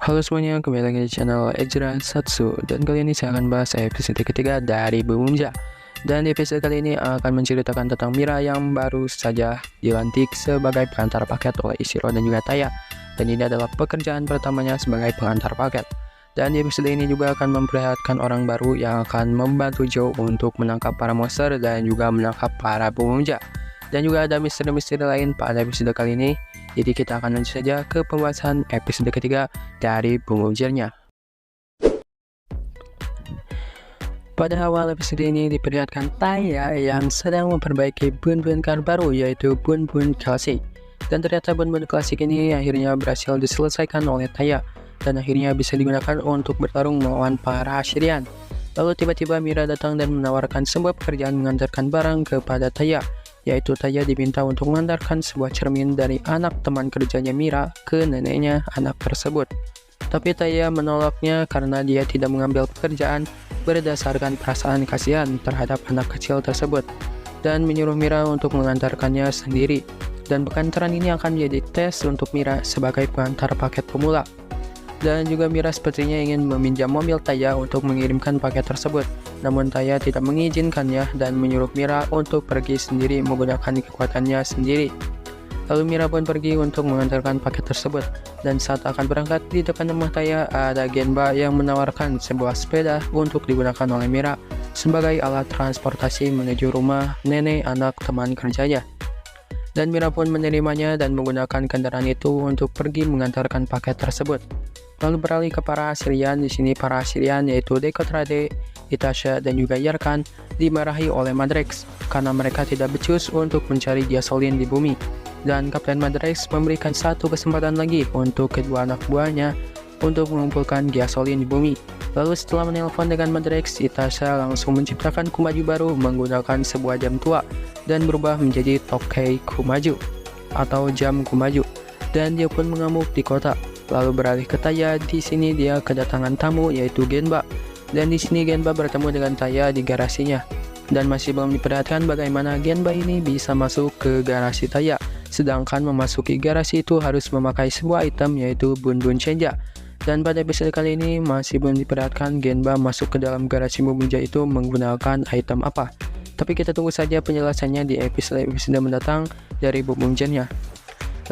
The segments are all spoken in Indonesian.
Halo semuanya, kembali lagi di channel Ejra Satsu. Dan kali ini saya akan bahas episode ketiga dari Bumja. Dan di episode kali ini akan menceritakan tentang Mira yang baru saja dilantik sebagai pengantar paket oleh Ishiro dan juga Taya. Dan ini adalah pekerjaan pertamanya sebagai pengantar paket. Dan di episode ini juga akan memperlihatkan orang baru yang akan membantu Joe untuk menangkap para monster dan juga menangkap para Bumja. Dan juga ada misteri-misteri lain pada episode kali ini. Jadi kita akan lanjut saja ke pembahasan episode ketiga dari Bumujanya. Pada awal episode ini diperlihatkan Taya yang sedang memperbaiki bun-bun car baru, yaitu bun-bun klasik. Dan ternyata bun-bun klasik ini akhirnya berhasil diselesaikan oleh Taya dan akhirnya bisa digunakan untuk bertarung melawan para Shirian. Lalu tiba-tiba Mira datang dan menawarkan sebuah pekerjaan mengantarkan barang kepada Taya, yaitu Taya diminta untuk mengantarkan sebuah cermin dari anak teman kerjanya Mira ke neneknya anak tersebut. Tapi Taya menolaknya karena dia tidak mengambil pekerjaan berdasarkan perasaan kasihan terhadap anak kecil tersebut dan menyuruh Mira untuk mengantarkannya sendiri. Dan pengantaran ini akan menjadi tes untuk Mira sebagai pengantar paket pemula. Dan juga Mira sepertinya ingin meminjam mobil Taya untuk mengirimkan paket tersebut. Namun Taya tidak mengizinkannya dan menyuruh Mira untuk pergi sendiri menggunakan kekuatannya sendiri. Lalu Mira pun pergi untuk mengantarkan paket tersebut. Dan saat akan berangkat, di depan rumah Taya ada Genba yang menawarkan sebuah sepeda untuk digunakan oleh Mira sebagai alat transportasi menuju rumah nenek anak teman kerjanya. Dan Mira pun menerimanya dan menggunakan kendaraan itu untuk pergi mengantarkan paket tersebut. Lalu beralih ke para Shirian. Di sini para Shirian yaitu Dekotrade, Itasha, dan juga Yarkan dimarahi oleh Madrex karena mereka tidak becus untuk mencari gasolin di bumi. Dan Kapten Madrex memberikan satu kesempatan lagi untuk kedua anak buahnya untuk mengumpulkan gasolin di bumi. Lalu setelah menelpon dengan Madrex, Itasha langsung menciptakan Kumaju baru menggunakan sebuah jam tua dan berubah menjadi Tokei Kumaju atau jam Kumaju. Dan dia pun mengamuk di kota. Lalu beralih ke Taya. Di sini dia kedatangan tamu yaitu Genba. Dan di sini Genba bertemu dengan Taya di garasinya. Dan masih belum diperlihatkan bagaimana Genba ini bisa masuk ke garasi Taya. Sedangkan memasuki garasi itu harus memakai sebuah item yaitu Bun-Bun Senja. Dan pada episode kali ini masih belum diperlihatkan Genba masuk ke dalam garasi Bumja itu menggunakan item apa. Tapi kita tunggu saja penjelasannya di episode mendatang dari Bumjanya.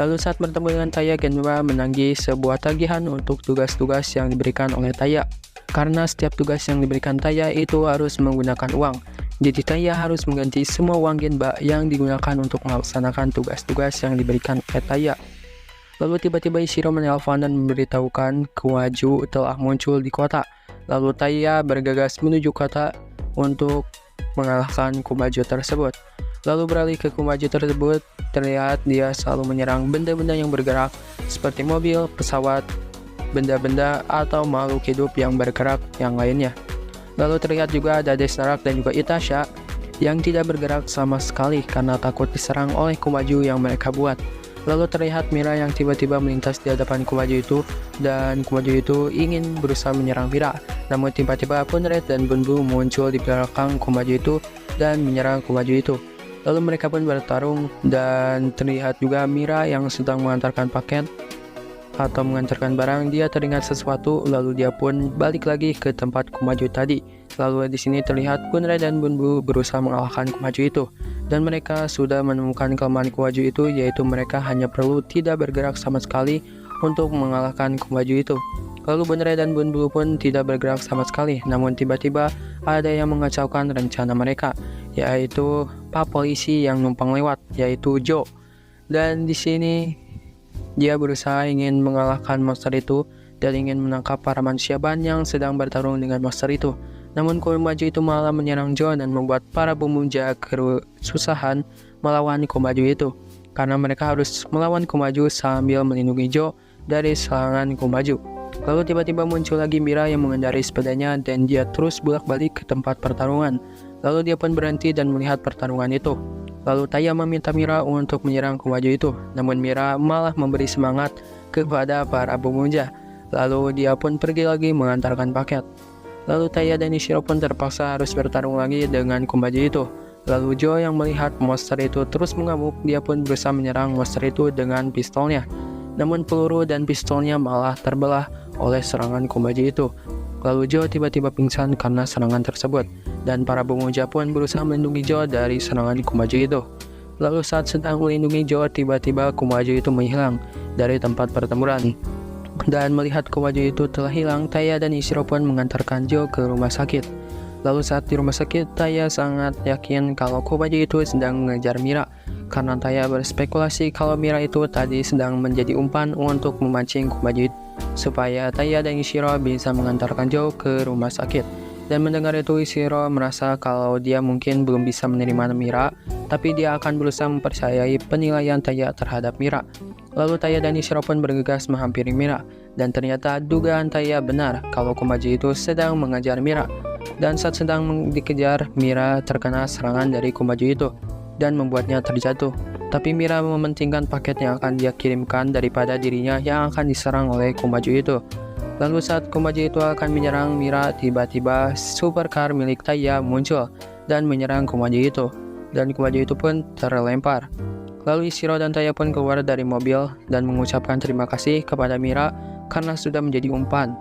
Lalu saat bertemu dengan Taya, Genba menagih sebuah tagihan untuk tugas-tugas yang diberikan oleh Taya. Karena setiap tugas yang diberikan Taya itu harus menggunakan uang. Jadi Taya harus mengganti semua uang Genba yang digunakan untuk melaksanakan tugas-tugas yang diberikan oleh Taya. Lalu tiba-tiba Ishiro menelpon dan memberitahukan Kumaju telah muncul di kota. Lalu Taya bergegas menuju kota untuk mengalahkan Kumaju tersebut. Lalu beralih ke Kumaju tersebut, terlihat dia selalu menyerang benda-benda yang bergerak seperti mobil, pesawat, benda-benda atau makhluk hidup yang bergerak yang lainnya. Lalu terlihat juga ada Desnarak dan juga Itasha yang tidak bergerak sama sekali karena takut diserang oleh Kumaju yang mereka buat. Lalu terlihat Mira yang tiba-tiba melintas di hadapan Kumaju itu dan Kumaju itu ingin berusaha menyerang Mira. Namun tiba-tiba Punret dan Bunbu muncul di belakang Kumaju itu dan menyerang Kumaju itu. Lalu mereka pun bertarung dan terlihat juga Mira yang sedang mengantarkan paket atau mengantarkan barang. Dia teringat sesuatu lalu dia pun balik lagi ke tempat Kumaju tadi. Lalu di sini terlihat Punra dan Bunbu berusaha mengalahkan Kumaju itu. Dan mereka sudah menemukan kelemahan Kumaju itu, yaitu mereka hanya perlu tidak bergerak sama sekali untuk mengalahkan Kumaju itu. Lalu Punra dan Bunbu pun tidak bergerak sama sekali. Namun tiba-tiba ada yang mengacaukan rencana mereka, yaitu Pak Polisi yang numpang lewat, yaitu Joe. Dan di sini dia berusaha ingin mengalahkan monster itu dan ingin menangkap para manusia ban yang sedang bertarung dengan monster itu. Namun Kumaju itu malah menyerang Joe dan membuat para pemuja kesusahan melawan Kumaju itu, karena mereka harus melawan Kumaju sambil melindungi Joe dari serangan Kumaju. Lalu tiba-tiba muncul lagi Mira yang mengendarai sepedanya dan dia terus bolak-balik ke tempat pertarungan. Lalu dia pun berhenti dan melihat pertarungan itu. Lalu Taya meminta Mira untuk menyerang Kumaju itu, namun Mira malah memberi semangat kepada para pemuja. Lalu dia pun pergi lagi mengantarkan paket. Lalu Taya dan Ishiro pun terpaksa harus bertarung lagi dengan Kumaju itu. Lalu Joe yang melihat monster itu terus mengamuk, dia pun berusaha menyerang monster itu dengan pistolnya. Namun peluru dan pistolnya malah terbelah oleh serangan Komaji itu. Lalu Jo tiba-tiba pingsan karena serangan tersebut, dan para pemuja pun berusaha melindungi Jo dari serangan Komaji itu. Lalu saat sedang melindungi Jo, tiba-tiba Komaji itu menghilang dari tempat pertempuran. Dan melihat Komaji itu telah hilang, Taya dan Ishiro pun mengantarkan Jo ke rumah sakit. Lalu saat di rumah sakit, Taya sangat yakin kalau Komaji itu sedang mengejar Mira, karena Taya berspekulasi kalau Mira itu tadi sedang menjadi umpan untuk memancing Komaji supaya Taya dan Ishiro bisa mengantarkan Jo ke rumah sakit. Dan mendengar itu, Ishiro merasa kalau dia mungkin belum bisa menerima Mira, tapi dia akan berusaha mempercayai penilaian Taya terhadap Mira. Lalu Taya dan Ishiro pun bergegas menghampiri Mira, dan ternyata dugaan Taya benar kalau Komaji itu sedang mengejar Mira. Dan saat sedang dikejar, Mira terkena serangan dari Komaji itu dan membuatnya terjatuh. Tapi Mira mementingkan paket yang akan dia kirimkan daripada dirinya yang akan diserang oleh Komaji itu. Lalu saat Komaji itu akan menyerang Mira, tiba-tiba supercar milik Taya muncul dan menyerang Komaji itu. Dan Komaji itu pun terlempar. Lalu Ishiro dan Taya pun keluar dari mobil dan mengucapkan terima kasih kepada Mira karena sudah menjadi umpan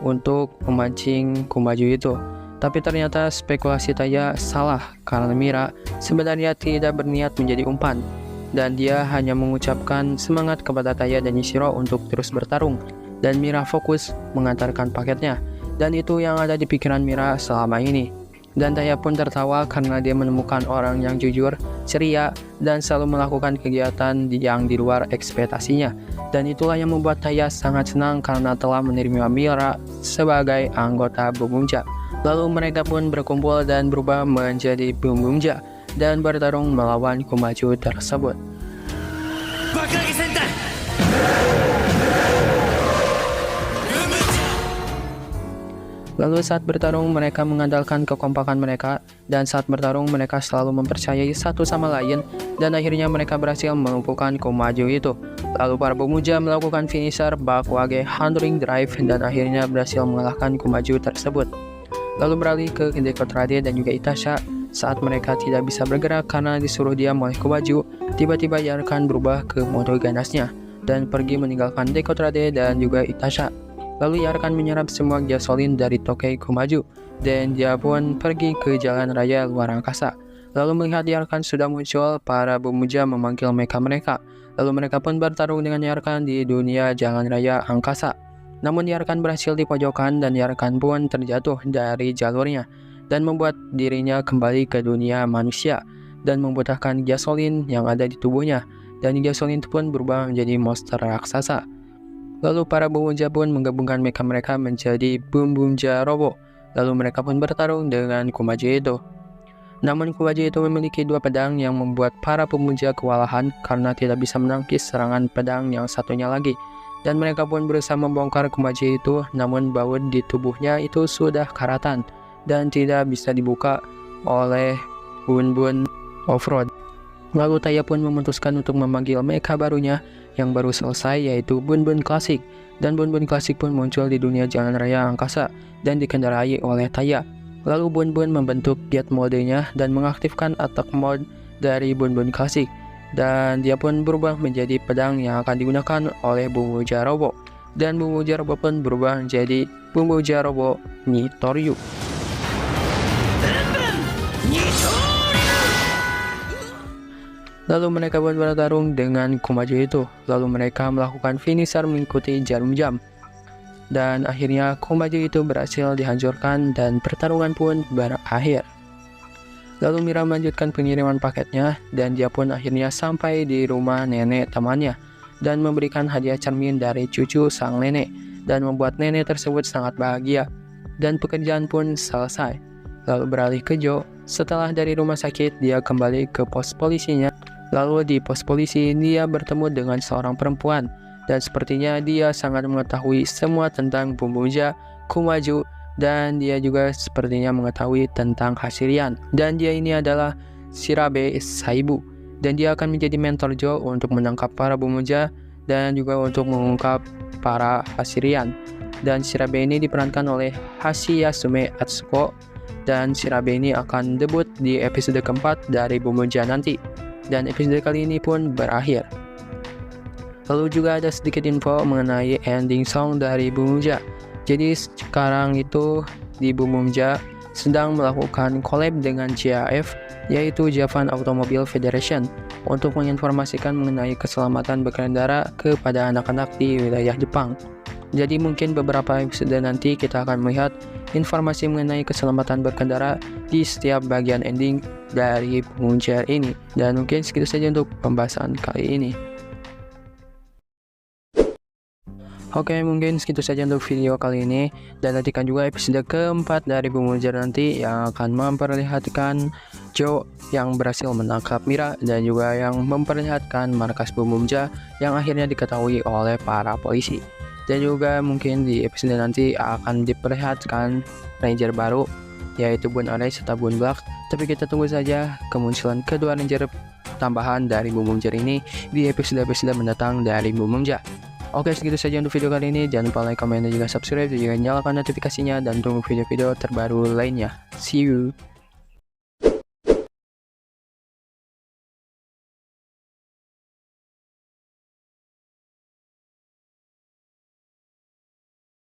untuk memancing Komaji itu. Tapi ternyata spekulasi Taya salah karena Mira sebenarnya tidak berniat menjadi umpan, dan dia hanya mengucapkan semangat kepada Taya dan Ishiro untuk terus bertarung, dan Mira fokus mengantarkan paketnya, dan itu yang ada di pikiran Mira selama ini. Dan Taya pun tertawa karena dia menemukan orang yang jujur, ceria, dan selalu melakukan kegiatan yang di luar ekspektasinya. Dan itulah yang membuat Taya sangat senang karena telah menerima Mira sebagai anggota Bumumja. Lalu mereka pun berkumpul dan berubah menjadi Bumumja dan bertarung melawan Komaji tersebut. Lalu saat bertarung mereka mengandalkan kekompakan mereka, dan saat bertarung mereka selalu mempercayai satu sama lain, dan akhirnya mereka berhasil melumpuhkan Komaji itu. Lalu para pemuja melakukan finisher Bakuage Handling Drive dan akhirnya berhasil mengalahkan Komaji tersebut. Lalu beralih ke Dekotrade dan juga Itasha. Saat mereka tidak bisa bergerak karena disuruh diam oleh Komaji, tiba-tiba Yarkan berubah ke mode ganasnya dan pergi meninggalkan Dekotrade dan juga Itasha. Lalu Yarkan menyerap semua gasolin dari Tokei Komaji dan dia pun pergi ke jalan raya luar angkasa. Lalu melihat Yarkan sudah muncul, para pemuja memanggil mecha mereka. Lalu mereka pun bertarung dengan Yarkan di dunia jalan raya angkasa. Namun Yarkan berhasil dipojokkan dan Yarkan pun terjatuh dari jalurnya dan membuat dirinya kembali ke dunia manusia dan membutuhkan gasolin yang ada di tubuhnya, dan gasolin itu pun berubah menjadi monster raksasa. Lalu para pemuja pun menggabungkan mecha mereka menjadi Bumumja Robo. Lalu mereka pun bertarung dengan Komaji itu. Namun Komaji itu memiliki dua pedang yang membuat para pemuja kewalahan karena tidak bisa menangkis serangan pedang yang satunya lagi. Dan mereka pun berusaha membongkar Komaji itu, namun baut di tubuhnya itu sudah karatan dan tidak bisa dibuka oleh Bun Offroad. Lalu Taya pun memutuskan untuk memanggil mecha barunya yang baru selesai, yaitu Bun Classic. Dan Bun Classic pun muncul di dunia jalan raya angkasa dan dikendarai oleh Taya. Lalu Bun membentuk get modenya dan mengaktifkan attack mode dari Bun Classic. Dan dia pun berubah menjadi pedang yang akan digunakan oleh Bumumja Robo. Dan Bumumja Robo pun berubah menjadi Bumumja Robo Nitoryu. Lalu mereka pun bertarung dengan Komaji itu. Lalu mereka melakukan finisher mengikuti jarum jam. Dan akhirnya Komaji itu berhasil dihancurkan dan pertarungan pun berakhir. Lalu Mira melanjutkan pengiriman paketnya dan dia pun akhirnya sampai di rumah nenek temannya dan memberikan hadiah cermin dari cucu sang nenek dan membuat nenek tersebut sangat bahagia, dan pekerjaan pun selesai. Lalu beralih ke Jo. Setelah dari rumah sakit dia kembali ke pos polisinya. Lalu di pos polisi dia bertemu dengan seorang perempuan dan sepertinya dia sangat mengetahui semua tentang Bumumja, Komaji, dan dia juga sepertinya mengetahui tentang Hashirian. Dan dia ini adalah Shirabe Saibu, dan dia akan menjadi mentor Jo untuk menangkap para Bumumja dan juga untuk mengungkap para Hashirian. Dan Shirabe ini diperankan oleh Hashiyasume Atsuko, dan Shirabe ini akan debut di episode keempat dari Bumumja nanti. Dan episode kali ini pun berakhir. Lalu juga ada sedikit info mengenai ending song dari Bumungja. Jadi sekarang itu di Bumungja sedang melakukan collab dengan JAF, yaitu Japan Automobile Federation, untuk menginformasikan mengenai keselamatan berkendara kepada anak-anak di wilayah Jepang. Jadi mungkin beberapa episode nanti kita akan melihat informasi mengenai keselamatan berkendara di setiap bagian ending dari Bumungja ini. Dan mungkin segitu saja untuk pembahasan kali ini. Oke, mungkin segitu saja untuk video kali ini, dan nantikan juga episode keempat dari Bumungja nanti yang akan memperlihatkan Joe yang berhasil menangkap Mira dan juga yang memperlihatkan markas Bumungja yang akhirnya diketahui oleh para polisi. Dan juga mungkin di episode nanti akan diperlihatkan Ranger baru, yaitu Bun Orange serta Bun Black. Tapi kita tunggu saja kemunculan kedua Ranger tambahan dari Bumungja ini di episode-episode mendatang dari Bumungja. Oke, segitu saja untuk video kali ini. Jangan lupa like, komen, dan juga subscribe, dan juga nyalakan notifikasinya, dan tunggu video-video terbaru lainnya. See you!